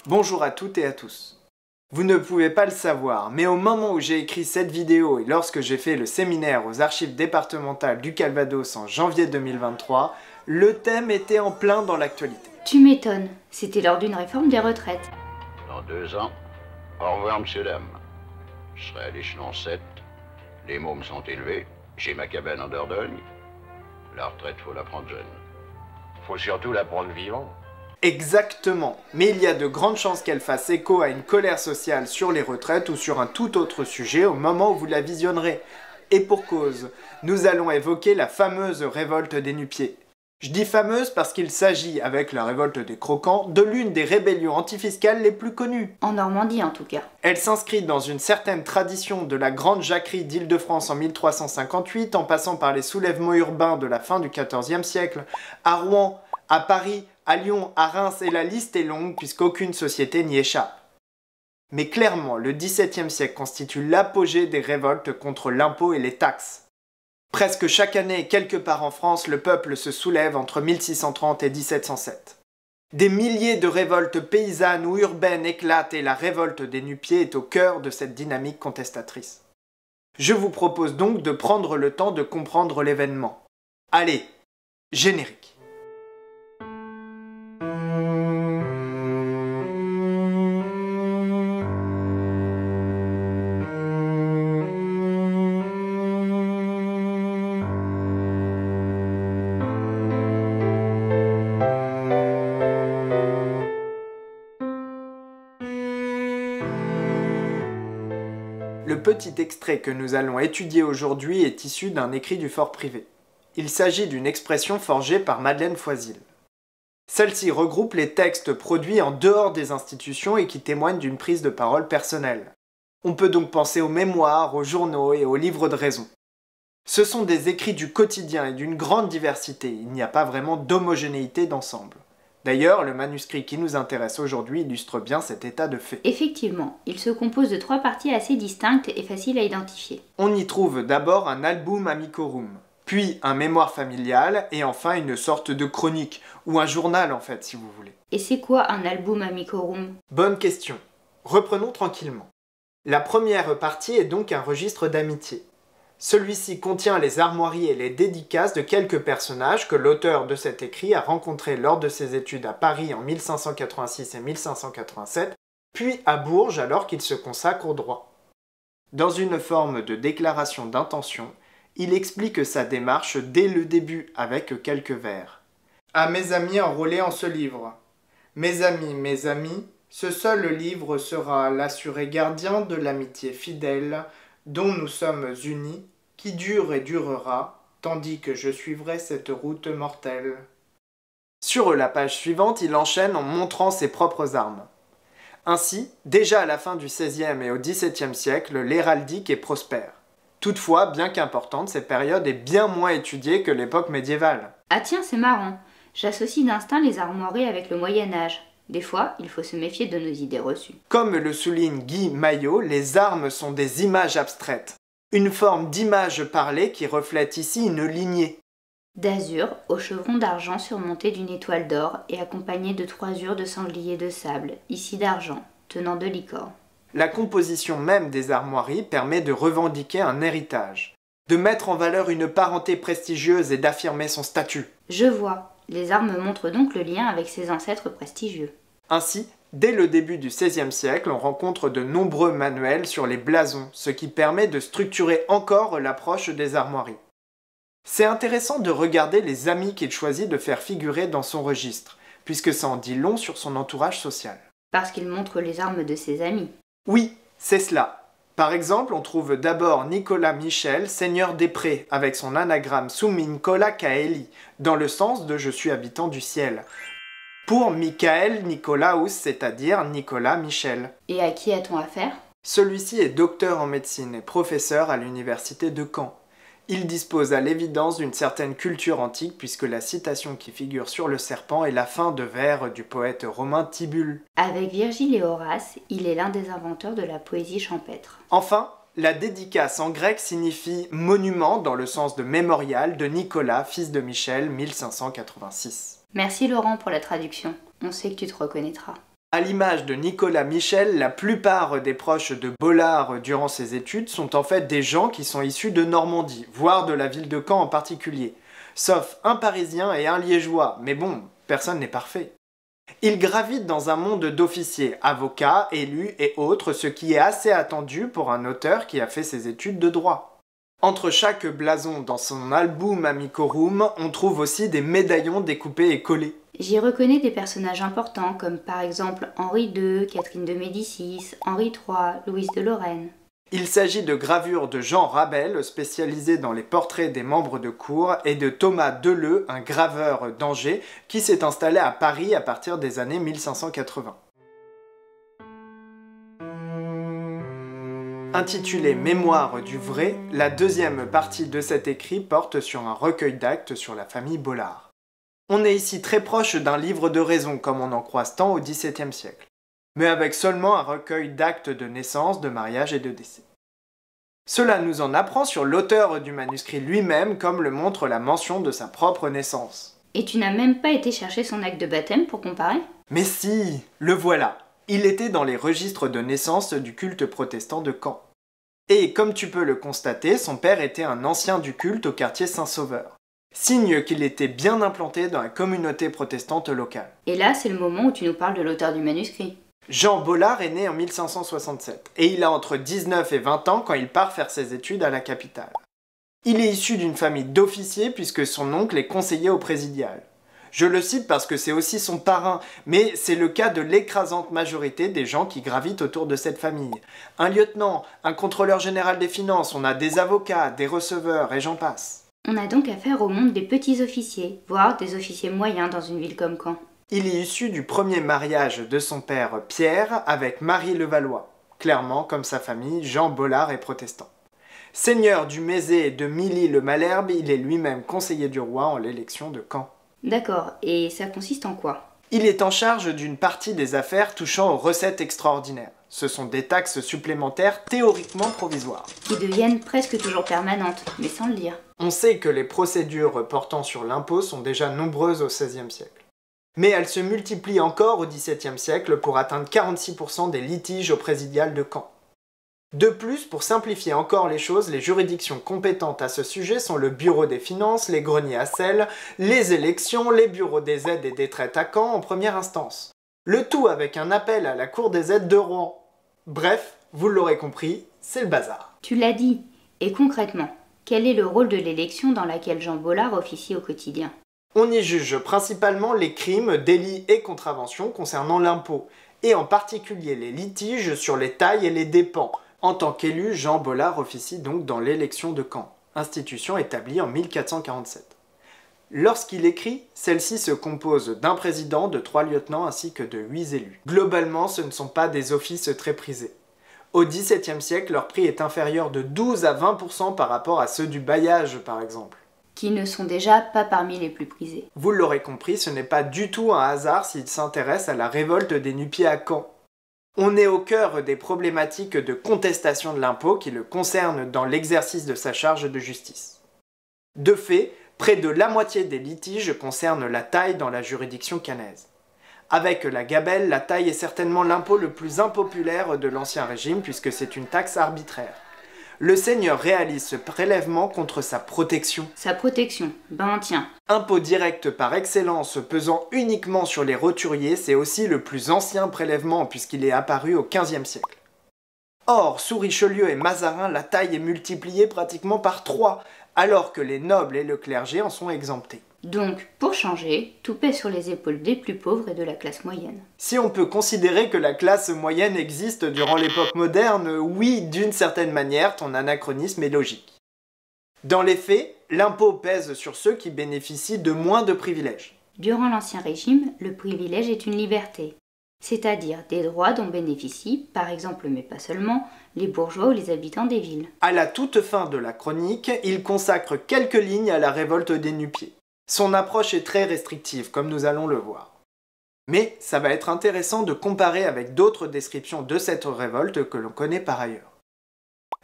Bonjour à toutes et à tous. Vous ne pouvez pas le savoir, mais au moment où j'ai écrit cette vidéo et lorsque j'ai fait le séminaire aux archives départementales du Calvados en janvier 2023, le thème était en plein dans l'actualité. Tu m'étonnes, c'était lors d'une réforme des retraites. Dans 2 ans, au revoir, monsieur, dame. Je serai à l'échelon 7. Les mômes sont élevés. J'ai ma cabane en Dordogne. La retraite, faut la prendre jeune. Faut surtout la prendre vivant. Exactement, mais il y a de grandes chances qu'elle fasse écho à une colère sociale sur les retraites ou sur un tout autre sujet au moment où vous la visionnerez. Et pour cause, nous allons évoquer la fameuse révolte des Nu-Pieds. Je dis fameuse parce qu'il s'agit, avec la révolte des Croquants, de l'une des rébellions antifiscales les plus connues. En Normandie en tout cas. Elle s'inscrit dans une certaine tradition de la Grande Jacquerie d'Île-de-France en 1358, en passant par les soulèvements urbains de la fin du XIVe siècle, à Rouen, à Paris, à Lyon, à Reims, et la liste est longue puisqu'aucune société n'y échappe. Mais clairement, le XVIIe siècle constitue l'apogée des révoltes contre l'impôt et les taxes. Presque chaque année, quelque part en France, le peuple se soulève entre 1630 et 1707. Des milliers de révoltes paysannes ou urbaines éclatent et la révolte des Nu-Pieds est au cœur de cette dynamique contestatrice. Je vous propose donc de prendre le temps de comprendre l'événement. Allez, générique. Le petit extrait que nous allons étudier aujourd'hui est issu d'un écrit du Fort Privé. Il s'agit d'une expression forgée par Madeleine Foisil. Celle-ci regroupe les textes produits en dehors des institutions et qui témoignent d'une prise de parole personnelle. On peut donc penser aux mémoires, aux journaux et aux livres de raison. Ce sont des écrits du quotidien et d'une grande diversité, il n'y a pas vraiment d'homogénéité d'ensemble. D'ailleurs, le manuscrit qui nous intéresse aujourd'hui illustre bien cet état de fait. Effectivement, il se compose de 3 parties assez distinctes et faciles à identifier. On y trouve d'abord un album amicorum, puis un mémoire familial et enfin une sorte de chronique, ou un journal en fait si vous voulez. Et c'est quoi un album amicorum? Bonne question. Reprenons tranquillement. La première partie est donc un registre d'amitié. Celui-ci contient les armoiries et les dédicaces de quelques personnages que l'auteur de cet écrit a rencontrés lors de ses études à Paris en 1586 et 1587, puis à Bourges alors qu'il se consacre au droit. Dans une forme de déclaration d'intention, il explique sa démarche dès le début avec quelques vers. À mes amis enrôlés en ce livre. Mes amis, ce seul livre sera l'assuré gardien de l'amitié fidèle dont nous sommes unis, qui dure et durera, tandis que je suivrai cette route mortelle. Sur la page suivante, il enchaîne en montrant ses propres armes. Ainsi, déjà à la fin du XVIe et au XVIIe siècle, l'héraldique est prospère. Toutefois, bien qu'importante, cette période est bien moins étudiée que l'époque médiévale. Ah tiens, c'est marrant. J'associe d'instinct les armoiries avec le Moyen-Âge. Des fois, il faut se méfier de nos idées reçues. Comme le souligne Guy Maillot, les armes sont des images abstraites. Une forme d'image parlée qui reflète ici une lignée. D'azur, au chevron d'argent surmonté d'une étoile d'or et accompagné de 3 de sanglier de sable, ici d'argent, tenant de licorne. La composition même des armoiries permet de revendiquer un héritage, de mettre en valeur une parenté prestigieuse et d'affirmer son statut. Je vois. Les armes montrent donc le lien avec ses ancêtres prestigieux. Ainsi, dès le début du XVIe siècle, on rencontre de nombreux manuels sur les blasons, ce qui permet de structurer encore l'approche des armoiries. C'est intéressant de regarder les amis qu'il choisit de faire figurer dans son registre, puisque ça en dit long sur son entourage social. Parce qu'il montre les armes de ses amis. Oui, c'est cela. Par exemple, on trouve d'abord Nicolas Michel, seigneur des Prés, avec son anagramme Summincola Caeli, dans le sens de « je suis habitant du ciel », pour Michael Nicolaus, c'est-à-dire Nicolas Michel. Et à qui a-t-on affaire? Celui-ci est docteur en médecine et professeur à l'université de Caen. Il dispose à l'évidence d'une certaine culture antique puisque la citation qui figure sur le serpent est la fin de vers du poète romain Tibulle. Avec Virgile et Horace, il est l'un des inventeurs de la poésie champêtre. Enfin, la dédicace en grec signifie monument dans le sens de mémorial de Nicolas, fils de Michel, 1586. Merci Laurent pour la traduction, on sait que tu te reconnaîtras. À l'image de Nicolas Michel, la plupart des proches de Bollard durant ses études sont en fait des gens qui sont issus de Normandie, voire de la ville de Caen en particulier. Sauf un Parisien et un Liégeois, mais bon, personne n'est parfait. Il gravite dans un monde d'officiers, avocats, élus et autres, ce qui est assez attendu pour un auteur qui a fait ses études de droit. Entre chaque blason dans son album amicorum, on trouve aussi des médaillons découpés et collés. J'y reconnais des personnages importants comme par exemple Henri II, Catherine de Médicis, Henri III, Louise de Lorraine. Il s'agit de gravures de Jean Rabel, spécialisé dans les portraits des membres de cour, et de Thomas Deleu, un graveur d'Angers, qui s'est installé à Paris à partir des années 1580. Intitulé Mémoire du vrai, la deuxième partie de cet écrit porte sur un recueil d'actes sur la famille Bollard. On est ici très proche d'un livre de raison, comme on en croise tant au XVIIe siècle, mais avec seulement un recueil d'actes de naissance, de mariage et de décès. Cela nous en apprend sur l'auteur du manuscrit lui-même, comme le montre la mention de sa propre naissance. Et tu n'as même pas été chercher son acte de baptême pour comparer? Mais si, le voilà. Il était dans les registres de naissance du culte protestant de Caen. Et comme tu peux le constater, son père était un ancien du culte au quartier Saint-Sauveur. Signe qu'il était bien implanté dans la communauté protestante locale. Et là, c'est le moment où tu nous parles de l'auteur du manuscrit. Jean Bollard est né en 1567, et il a entre 19 et 20 ans quand il part faire ses études à la capitale. Il est issu d'une famille d'officiers puisque son oncle est conseiller au présidial. Je le cite parce que c'est aussi son parrain, mais c'est le cas de l'écrasante majorité des gens qui gravitent autour de cette famille. Un lieutenant, un contrôleur général des finances, on a des avocats, des receveurs, et j'en passe. On a donc affaire au monde des petits officiers, voire des officiers moyens dans une ville comme Caen. Il est issu du premier mariage de son père Pierre avec Marie Levallois. Clairement, comme sa famille, Jean Bollard est protestant. Seigneur du Mézé et de Milly-le-Malherbe, il est lui-même conseiller du roi en l'élection de Caen. D'accord, et ça consiste en quoi? Il est en charge d'une partie des affaires touchant aux recettes extraordinaires. Ce sont des taxes supplémentaires théoriquement provisoires. Qui deviennent presque toujours permanentes, mais sans le dire. On sait que les procédures portant sur l'impôt sont déjà nombreuses au XVIe siècle. Mais elles se multiplient encore au XVIIe siècle pour atteindre 46% des litiges au présidial de Caen. De plus, pour simplifier encore les choses, les juridictions compétentes à ce sujet sont le bureau des finances, les greniers à sel, les élections, les bureaux des aides et des traites à Caen en première instance. Le tout avec un appel à la cour des aides de Rouen. Bref, vous l'aurez compris, c'est le bazar. Tu l'as dit. Et concrètement, quel est le rôle de l'élection dans laquelle Jean Bollard officie au quotidien? On y juge principalement les crimes, délits et contraventions concernant l'impôt, et en particulier les litiges sur les tailles et les dépens. En tant qu'élu, Jean Bollard officie donc dans l'élection de Caen, institution établie en 1447. Lorsqu'il écrit, celle-ci se compose d'un président, de 3 lieutenants ainsi que de 8 élus. Globalement, ce ne sont pas des offices très prisés. Au XVIIe siècle, leur prix est inférieur de 12 à 20% par rapport à ceux du bailliage par exemple. Qui ne sont déjà pas parmi les plus prisés. Vous l'aurez compris, ce n'est pas du tout un hasard s'il s'intéresse à la révolte des nu-pieds à Caen. On est au cœur des problématiques de contestation de l'impôt qui le concernent dans l'exercice de sa charge de justice. De fait, près de la moitié des litiges concernent la taille dans la juridiction caennaise. Avec la gabelle, la taille est certainement l'impôt le plus impopulaire de l'Ancien Régime puisque c'est une taxe arbitraire. Le seigneur réalise ce prélèvement contre sa protection. Sa protection, ben tiens. Impôt direct par excellence pesant uniquement sur les roturiers, c'est aussi le plus ancien prélèvement puisqu'il est apparu au XVe siècle. Or, sous Richelieu et Mazarin, la taille est multipliée pratiquement par 3, alors que les nobles et le clergé en sont exemptés. Donc, pour changer, tout pèse sur les épaules des plus pauvres et de la classe moyenne. Si on peut considérer que la classe moyenne existe durant l'époque moderne, oui, d'une certaine manière, ton anachronisme est logique. Dans les faits, l'impôt pèse sur ceux qui bénéficient de moins de privilèges. Durant l'Ancien Régime, le privilège est une liberté, c'est-à-dire des droits dont bénéficient, par exemple mais pas seulement, les bourgeois ou les habitants des villes. À la toute fin de la chronique, il consacre quelques lignes à la révolte des nu-pieds. Son approche est très restrictive, comme nous allons le voir. Mais ça va être intéressant de comparer avec d'autres descriptions de cette révolte que l'on connaît par ailleurs.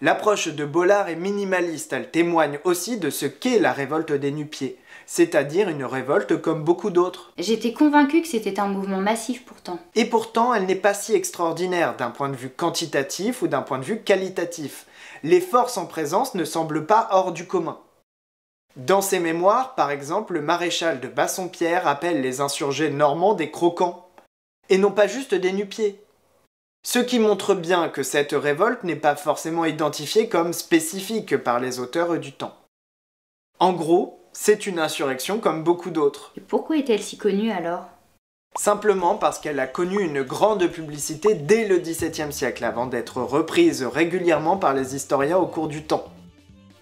L'approche de Bollard est minimaliste, elle témoigne aussi de ce qu'est la révolte des nu-pieds, c'est-à-dire une révolte comme beaucoup d'autres. J'étais convaincue que c'était un mouvement massif pourtant. Et pourtant, elle n'est pas si extraordinaire d'un point de vue quantitatif ou d'un point de vue qualitatif. Les forces en présence ne semblent pas hors du commun. Dans ses mémoires, par exemple, le maréchal de Bassompierre appelle les insurgés normands des croquants, et non pas juste des nu-pieds. Ce qui montre bien que cette révolte n'est pas forcément identifiée comme spécifique par les auteurs du temps. En gros, c'est une insurrection comme beaucoup d'autres. Et pourquoi est-elle si connue alors? Simplement parce qu'elle a connu une grande publicité dès le XVIIe siècle, avant d'être reprise régulièrement par les historiens au cours du temps.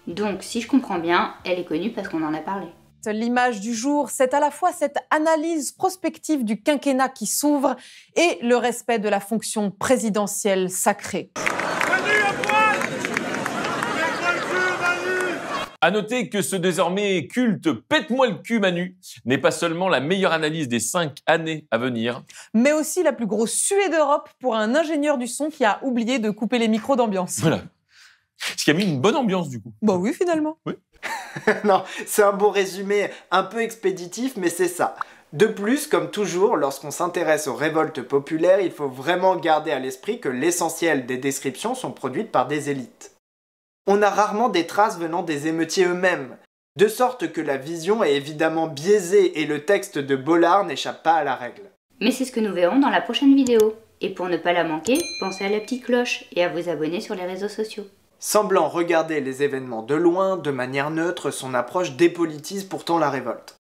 Donc, si je comprends bien, elle est connue parce qu'on en a parlé. L'image du jour, c'est à la fois cette analyse prospective du quinquennat qui s'ouvre et le respect de la fonction présidentielle sacrée. À noter que ce désormais culte « Pète-moi le cul Manu » n'est pas seulement la meilleure analyse des 5 années à venir, mais aussi la plus grosse suée d'Europe pour un ingénieur du son qui a oublié de couper les micros d'ambiance. Voilà. Ce qui a mis une bonne ambiance du coup. Bah oui, finalement. Oui. Non, c'est un beau résumé, un peu expéditif, mais c'est ça. De plus, comme toujours, lorsqu'on s'intéresse aux révoltes populaires, il faut vraiment garder à l'esprit que l'essentiel des descriptions sont produites par des élites. On a rarement des traces venant des émeutiers eux-mêmes, de sorte que la vision est évidemment biaisée et le texte de Bollard n'échappe pas à la règle. Mais c'est ce que nous verrons dans la prochaine vidéo. Et pour ne pas la manquer, pensez à la petite cloche et à vous abonner sur les réseaux sociaux. Semblant regarder les événements de loin, de manière neutre, son approche dépolitise pourtant la révolte.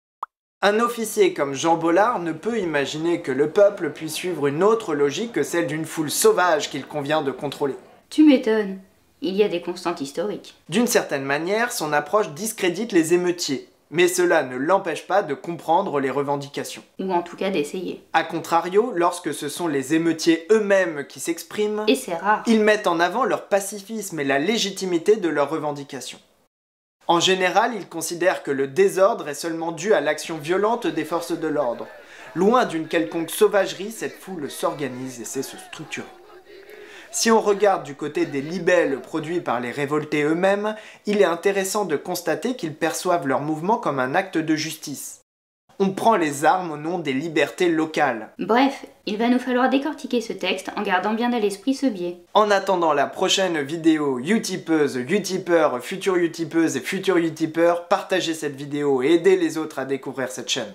Un officier comme Jean Bollard ne peut imaginer que le peuple puisse suivre une autre logique que celle d'une foule sauvage qu'il convient de contrôler. Tu m'étonnes. Il y a des constantes historiques. D'une certaine manière, son approche discrédite les émeutiers, mais cela ne l'empêche pas de comprendre les revendications. Ou en tout cas d'essayer. A contrario, lorsque ce sont les émeutiers eux-mêmes qui s'expriment, Et c'est rare. ils mettent en avant leur pacifisme et la légitimité de leurs revendications. En général, ils considèrent que le désordre est seulement dû à l'action violente des forces de l'ordre. Loin d'une quelconque sauvagerie, cette foule s'organise et sait se structurer. Si on regarde du côté des libelles produits par les révoltés eux-mêmes, il est intéressant de constater qu'ils perçoivent leur mouvement comme un acte de justice. On prend les armes au nom des libertés locales. Bref, il va nous falloir décortiquer ce texte en gardant bien à l'esprit ce biais. En attendant la prochaine vidéo, utipeuses, utipeurs, futurs utipeuses et futurs utipeurs, partagez cette vidéo et aidez les autres à découvrir cette chaîne.